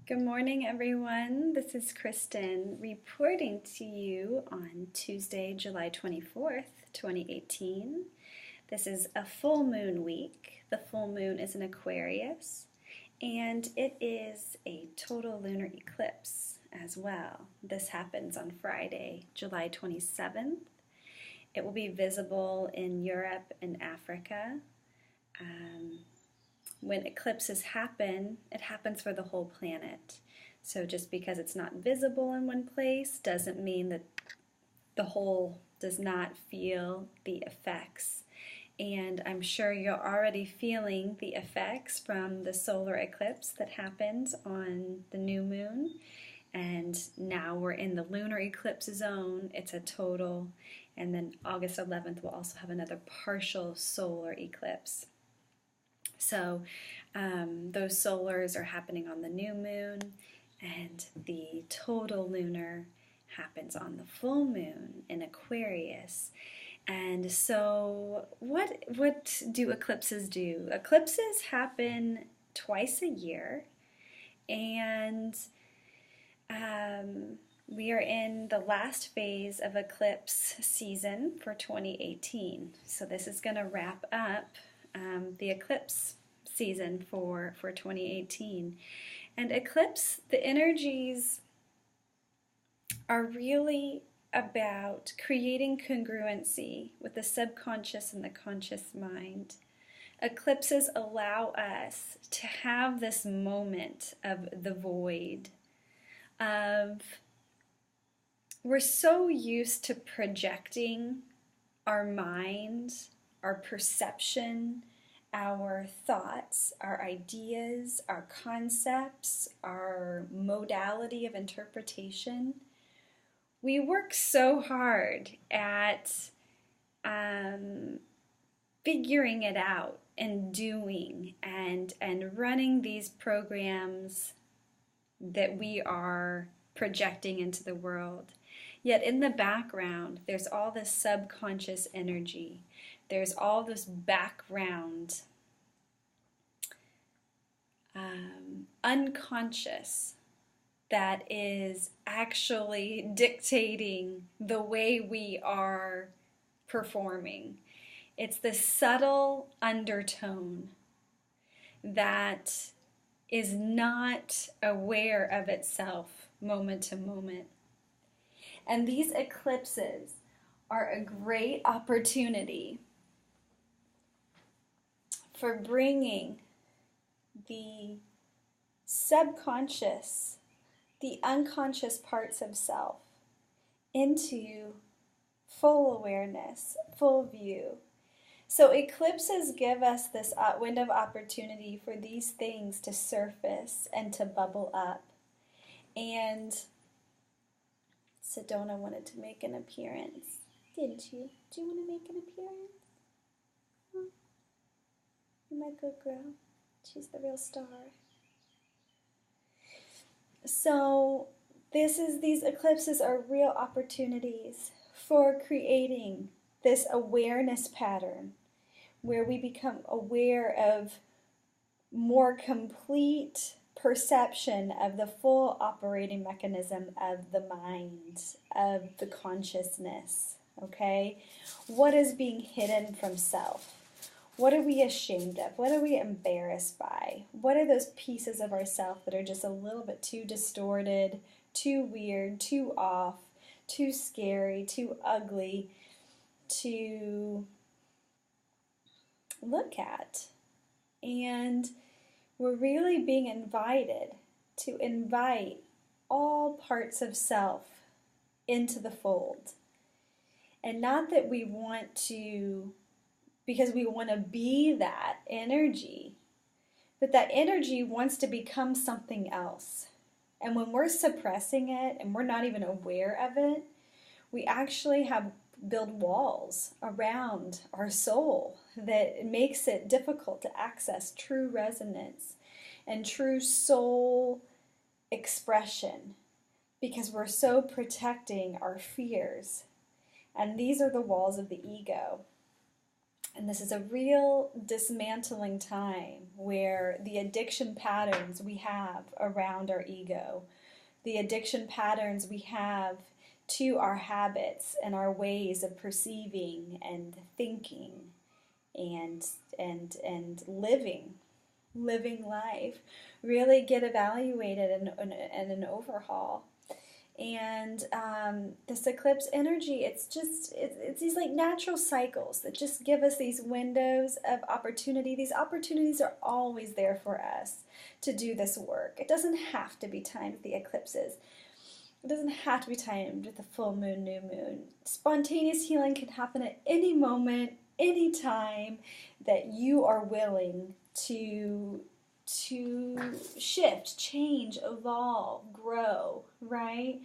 Good morning, everyone. This is Kristen reporting to you on Tuesday, July 24th, 2018. This is a full moon week. The full moon is in Aquarius, and it is a total lunar eclipse as well. This happens on Friday, July 27th. It will be visible in Europe and Africa. When eclipses happen, it happens for the whole planet. So just because it's not visible in one place doesn't mean that the whole does not feel the effects. And I'm sure you're already feeling the effects from the solar eclipse that happened on the new moon. And now we're in the lunar eclipse zone. It's a total. And then August 11th, we'll also have another partial solar eclipse. So those solars are happening on the new moon, and the total lunar happens on the full moon in Aquarius. And so what do eclipses do? Eclipses happen twice a year, and we are in the last phase of eclipse season for 2018. So this is going to wrap up the eclipse season for 2018. And eclipse, the energies are really about creating congruency with the subconscious and the conscious mind. Eclipses allow us to have this moment of the void, of we're so used to projecting our minds, our perception, our thoughts, our ideas, our concepts, our modality of interpretation. We work so hard at figuring it out and doing and running these programs that we are projecting into the world. Yet in the background, there's all this subconscious energy. There's all this background, unconscious, that is actually dictating the way we are performing. It's the subtle undertone that is not aware of itself moment to moment. And these eclipses are a great opportunity for bringing the subconscious, the unconscious parts of self into full awareness, full view. So eclipses give us this window of opportunity for these things to surface and to bubble up. And Sedona wanted to make an appearance, didn't you? Do you want to make an appearance? Huh? You're my good girl. She's the real star. So these eclipses are real opportunities for creating this awareness pattern where we become aware of more complete perception of the full operating mechanism of the mind, of the consciousness, okay? What is being hidden from self? What are we ashamed of? What are we embarrassed by? What are those pieces of ourself that are just a little bit too distorted, too weird, too off, too scary, too ugly to look at? And we're really being invited to invite all parts of self into the fold. And not that we want to, because we want to be that energy, but that energy wants to become something else. And when we're suppressing it and we're not even aware of it, we actually build walls around our soul that makes it difficult to access true resonance and true soul expression because we're so protecting our fears. And these are the walls of the ego. And this is a real dismantling time where the addiction patterns we have around our ego, the addiction patterns we have to our habits and our ways of perceiving and thinking and living life really get evaluated and an overhaul. And this eclipse energy, it's these like natural cycles that just give us these windows of opportunity. These opportunities are always there for us to do this work. It doesn't have to be timed with the eclipses. It doesn't have to be timed with the full moon, new moon. Spontaneous healing can happen at any moment, any time that you are willing to shift, change, evolve, grow, right?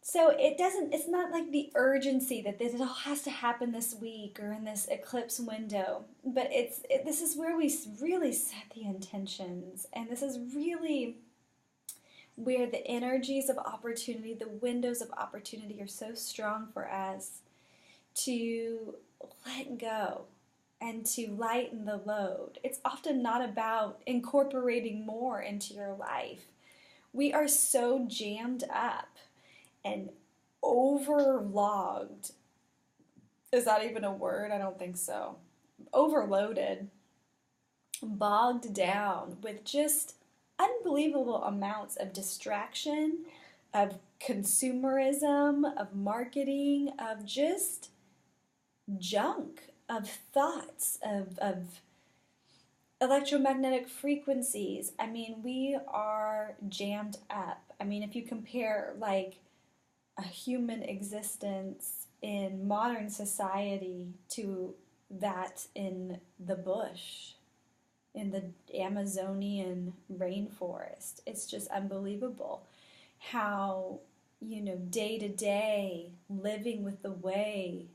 So it's not like the urgency that it all has to happen this week or in this eclipse window, but this is where we really set the intentions, and this is really where the energies of opportunity, the windows of opportunity are so strong for us to let go and to lighten the load. It's often not about incorporating more into your life. We are so jammed up and overlogged. Is that even a word? I don't think so. Overloaded, bogged down with just unbelievable amounts of distraction, of consumerism, of marketing, of just junk, of thoughts, of electromagnetic frequencies. I mean, we are jammed up. I mean, if you compare like a human existence in modern society to that in the bush, in the Amazonian rainforest, it's just unbelievable how, day to day, living with the way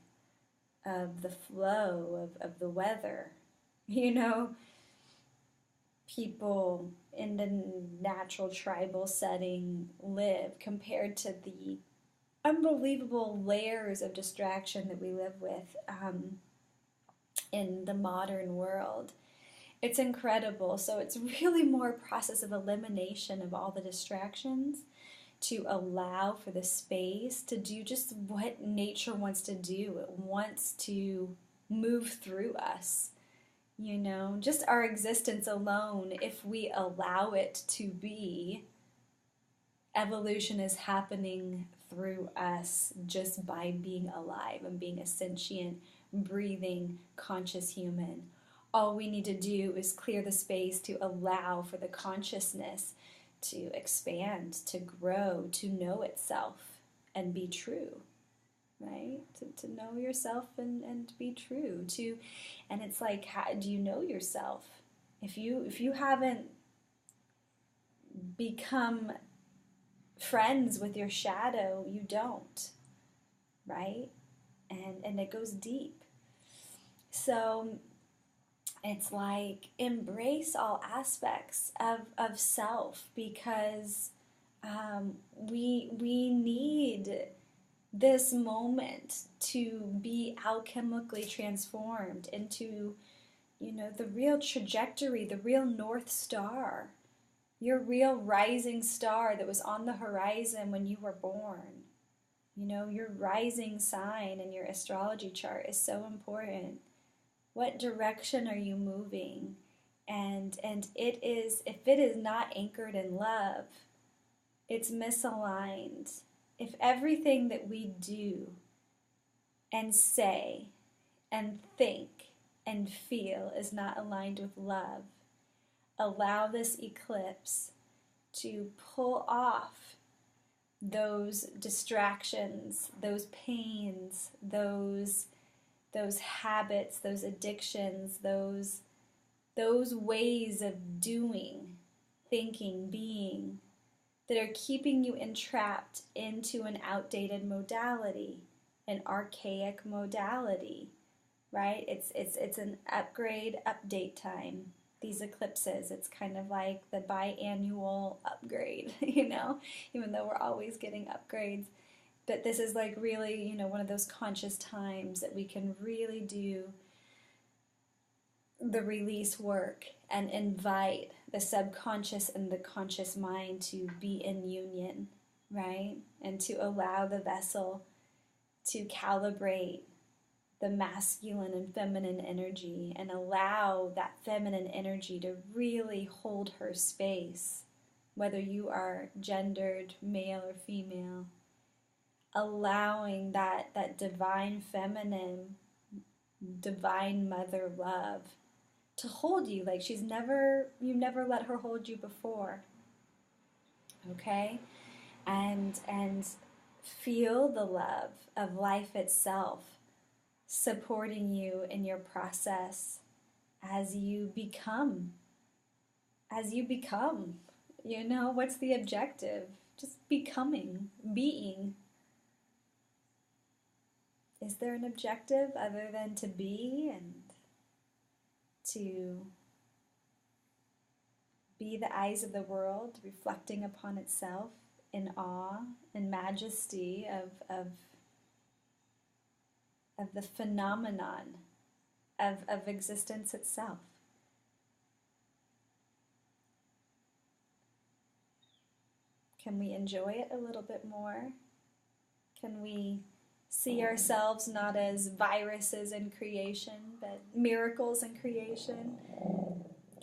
of the flow of the weather, people in the natural tribal setting live compared to the unbelievable layers of distraction that we live with in the modern world. It's incredible. So it's really more a process of elimination of all the distractions to allow for the space to do just what nature wants to do. It wants to move through us. Just our existence alone, if we allow it to be, evolution is happening through us just by being alive and being a sentient, breathing, conscious human. All we need to do is clear the space to allow for the consciousness to expand, to grow, to know itself and be true, right? To know yourself and be true. And it's like, how do you know yourself? If you haven't become friends with your shadow, you don't, right? And it goes deep. So it's like embrace all aspects of self, because we need this moment to be alchemically transformed into, the real trajectory, the real North Star, your real rising star that was on the horizon when you were born. Your rising sign in your astrology chart is so important. What direction are you moving? And if it is not anchored in love, it's misaligned. If everything that we do and say and think and feel is not aligned with love, allow this eclipse to pull off those distractions, those pains, those habits, those addictions, those ways of doing, thinking, being, that are keeping you entrapped into an outdated modality, an archaic modality, right? It's an upgrade, update time. These eclipses, it's kind of like the biannual upgrade, even though we're always getting upgrades. But this is like really, one of those conscious times that we can really do the release work and invite the subconscious and the conscious mind to be in union, right? And to allow the vessel to calibrate the masculine and feminine energy and allow that feminine energy to really hold her space, whether you are gendered male or female, allowing that divine feminine, divine mother love to hold you like you've never let her hold you before. Okay? And feel the love of life itself supporting you in your process as you become. You know, what's the objective? Just becoming, being. Is there an objective other than to be and to be the eyes of the world, reflecting upon itself in awe and majesty of the phenomenon of existence itself? Can we enjoy it a little bit more? Can we see ourselves not as viruses in creation, but miracles in creation?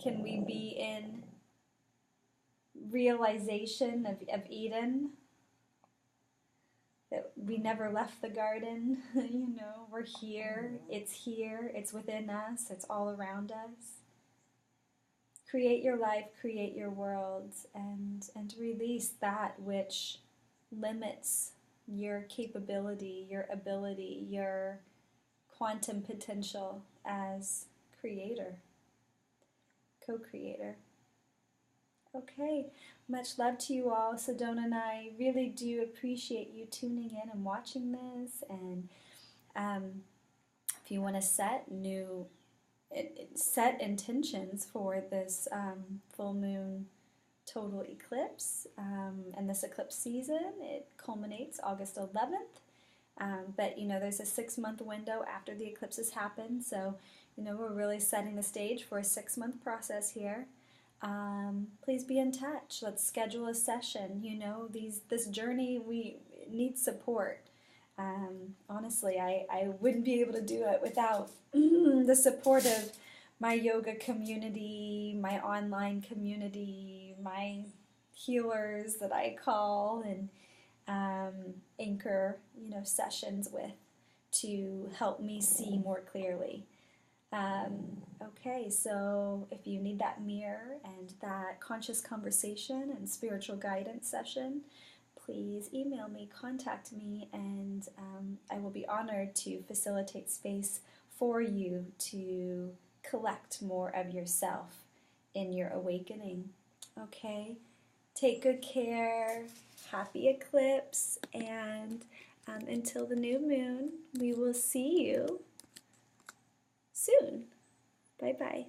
Can we be in realization of Eden? That we never left the garden, you know, we're here, it's within us, it's all around us. Create your life, create your world, and release that which limits your capability, your ability, your quantum potential as creator, co-creator. Okay, much love to you all. Sedona and I really do appreciate you tuning in and watching this. And if you want to set intentions for this full moon total eclipse and this eclipse season, it culminates August 11th. But you know, there's a 6-month window after the eclipses happen, so you know we're really setting the stage for a 6-month process here. Please be in touch. Let's schedule a session. You know, this journey, we need support. Honestly, I wouldn't be able to do it without the support of my yoga community, my online community, my healers that I call and anchor, you know, sessions with to help me see more clearly. Okay, so if you need that mirror and that conscious conversation and spiritual guidance session, please email me, contact me, and I will be honored to facilitate space for you to collect more of yourself in your awakening. Okay, take good care, happy eclipse, and until the new moon, we will see you soon. Bye-bye.